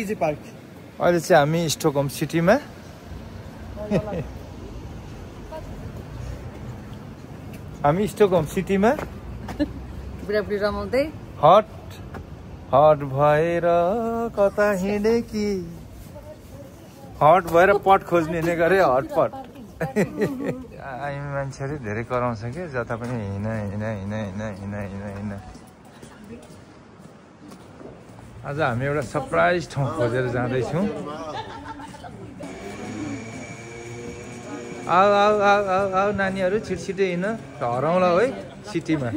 Easy park अहिले चाहिँ हामी स्टकहोम सिटीमा बुढाबुढी रमाउँदै हट भएर कता हिँडे कि हट भएर पट खोज्ने हिँड्ने गरे हटपट हामी मान्छेहरू धेरै कराउँछ कि जता पनि हिँड आज हामी एउटा सरप्राइज ठाउँ खोजेर जाँदैछौँ आऊ नानीहरू छिटछिटै हिँड हराउँला है सिटीमा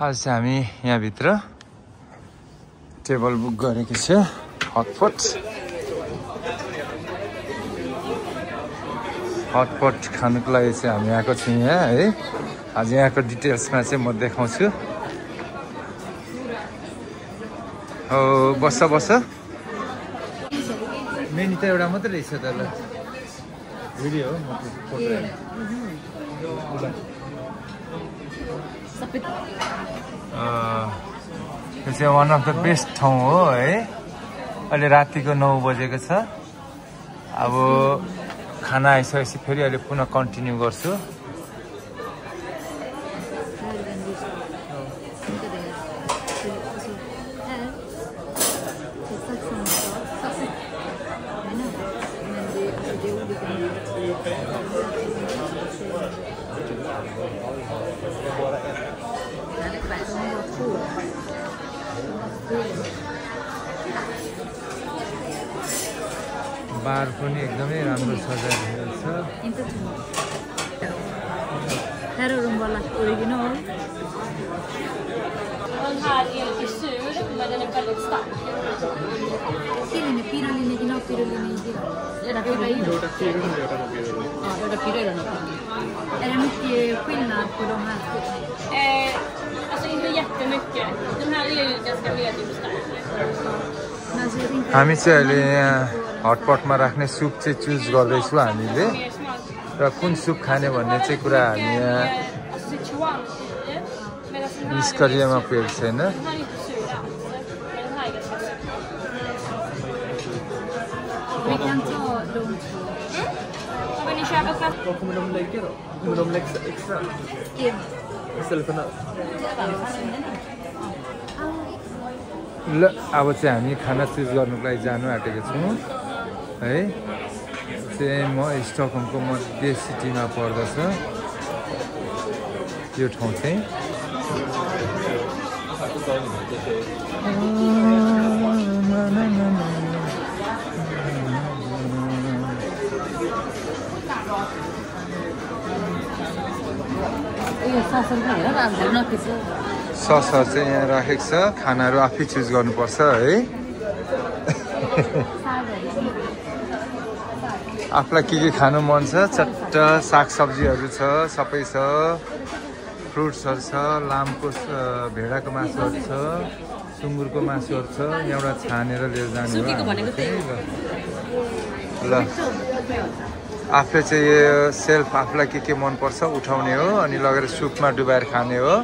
आज चाहिँ हामी यहाँभित्र टेबल बुक गरेको छ हटपट खानुको लागि चाहिँ हामी आएको छौँ यहाँ है आज यहाँको डिटेल्समा चाहिँ म देखाउँछु हो बस मेनी त एउटा मात्रै रहेछ त ल भिडियो हो फोटो यो चाहिँ वान अफ द बेस्ट ठाउँ हो है अहिले रातिको 9 बजेको छ अब खाना आइसकेपछि फेरि अहिले पुनः कन्टिन्यू गर्छु बार पनि एकदमै राम्रो सजाएको छ Här är de bara original. Den här är lite sur, men den är väldigt stark. Pirulin original, pirulin. Är det pirulin? Ja, det är pirulin. Är det mycket skillnad på de här två? Alltså inte jättemycket. Den här är ju ganska ledig och stark. हामी चाहिँ अहिले यहाँ हटपटमा राख्ने soup चाहिँ choose गर्दैछौँ हामीले र कुन सुप खाने भन्ने चाहिँ कुरा हामी यहाँ निष्क्रियमा पुगेको छैन Kommer de lägga då? Kommer de lägga extra? Istället för nöt? ल अब चाहिँ हामी खाना चुज गर्नुको लागि जानु आँटेको छौँ है चाहिँ म स्टकहोमको मध्य सिटीमा पर्दछ यो ठाउँ चाहिँ ससहरू चाहिँ यहाँ राखेको छ खानाहरू आफै चुज गर्नुपर्छ है आफूलाई के खानु मन छ चट्ट सागसब्जीहरू छ सबै छ फ्रुट्सहरू छ लामको भेडाको मासुहरू छ सुँगुरको मासुहरू छ एउटा छानेर लिएर जाने ल आफूले चाहिँ यो सेल्फ आफूलाई के मनपर्छ उठाउने हो अनि लगेर सुपमा डुबाएर खाने हो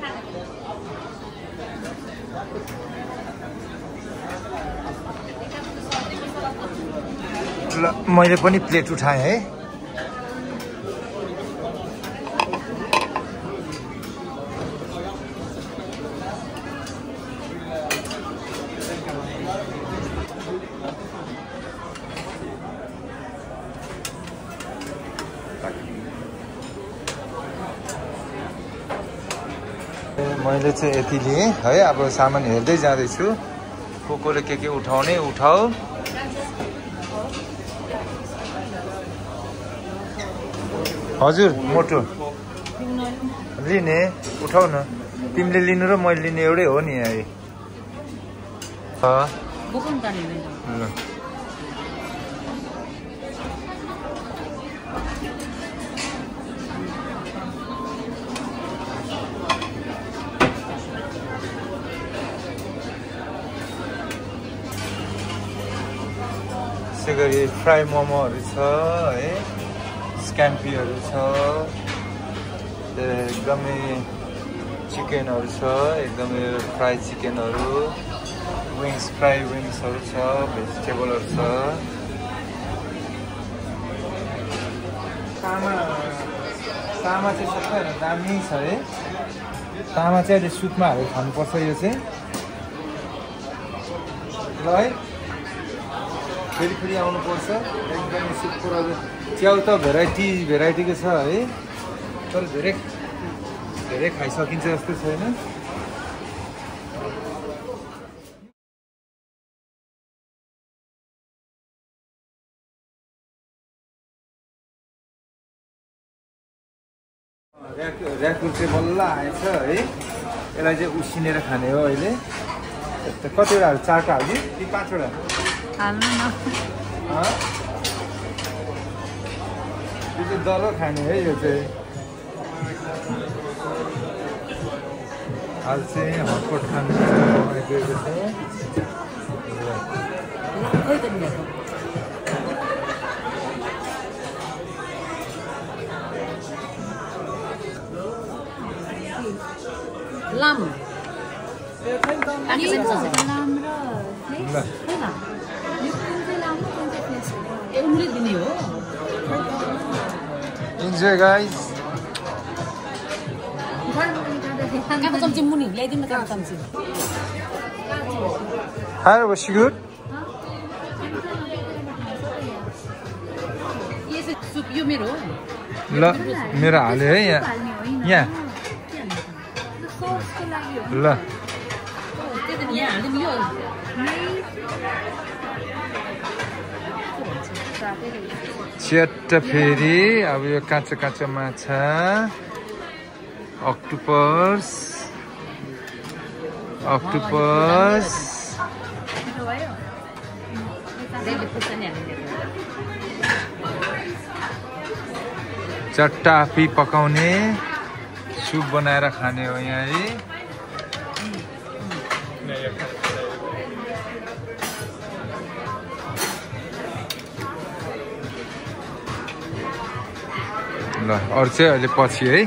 ल मैले पनि प्लेट उठाएँ है मैले चाहिँ यति लिएँ है अब सामान हेर्दै जाँदैछु कोले के उठाउने उठाऊ हजुर मोटो लिने उठाउ न तिमीले लिनु र मैले लिने एउटै हो नि यहाँ त्यसै गरी फ्राई मोमोहरू छ है स्क्याम्पीहरू छ एकदमै चिकनहरु छ एकदमै फ्राई चिकनहरु विंग्स फ्राई विंग्सहरु छ भेजिटेबलहरु छ तामा चाहिँ सबैभन्दा दामी छ है तामा चाहिँ अहिले सुपमा हालेर खानुपर्छ यो चाहिँ ल है फेरि आउनुपर्छ एकदमै सुपको च्याउ त भेराइटीको छ है तर धेरै खाइसकिन्छ जस्तो छैन र्याकुर चाहिँ बल्ल आएछ है यसलाई चाहिँ उसिनेर खाने हो अहिले कतिवटा हाल्छ 4टा हाल्ने कि 5वटा हाल्नु न यो चाहिँ दलो खाने है यो चाहिँ हाल चाहिँ हटपट खानु गएको छ लाम ल उनले दिने हो इन्जोय गाइस काको चम्ची मुनि ल्याइदिनु काको चम्ची How was she good? यो सुप यो मेरो हो ल मेरो हाले है यहाँ ल यहाँ हाल्दिनु यो च्याट्ट फेरि अब यो काँचो माछा अक्टोपस चट्टापी पकाउने सुप बनाएर खाने हो यहाँ है ल अरू चाहिँ अहिले पछि है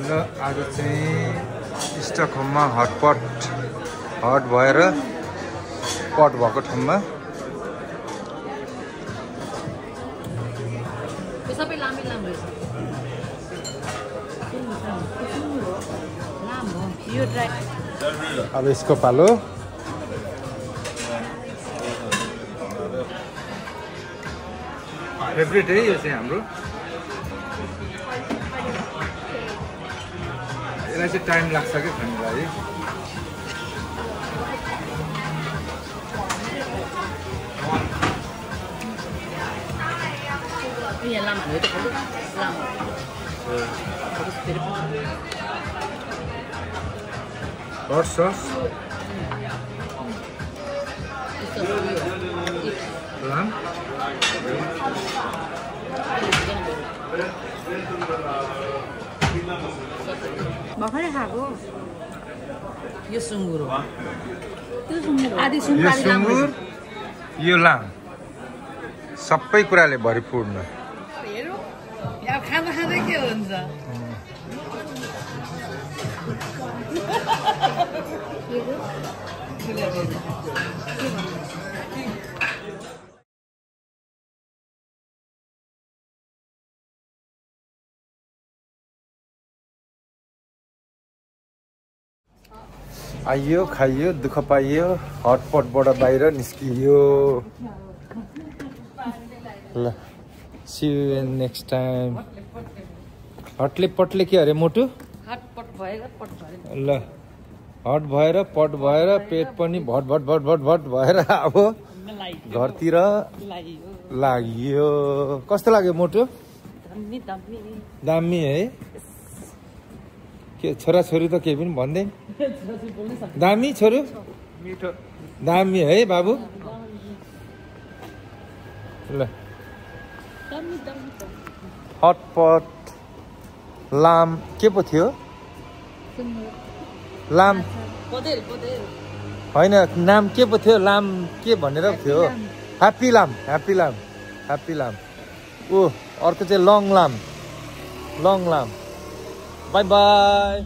ल आज चाहिँ स्टकहोममा हट भएर पट भएको ठाउँमा सबै लामै लामो लामो यो ड्राई अब यसको पालो फेभरेट है यो चाहिँ हाम्रो यसलाई चाहिँ टाइम लाग्छ क्या खानुलाई यहाँ लामो हो त लामो हट सस लाम भर्खरै खाएको यो सुँगुर हो आदि यो सुँगुर यो लाम सबै कुराले भरिपूर्ण खाँदा खाँदै के हुन्छ आइयो खाइयो दुःख पाइयो हटपटबाट बाहिर निस्कियो ल see you in next time. हटले पटले के अरे मोटु हटपट भएर पट भएर ल हट भएर पट भएर पेट पनि भट भट भट भट भट भएर अब घरतिर लाग्यो कस्तो लाग्यो मोटु दामी है के छोरा छोरी त केही पनि भन्दैन दामी छोरो मिठो दामी है बाबु ल हटपट लाम के पो थियो लाम होइन नाम के पो थियो लाम के भनेर थियो ह्याप्पी लाम ओ अर्को चाहिँ लङ लाम बाई बाई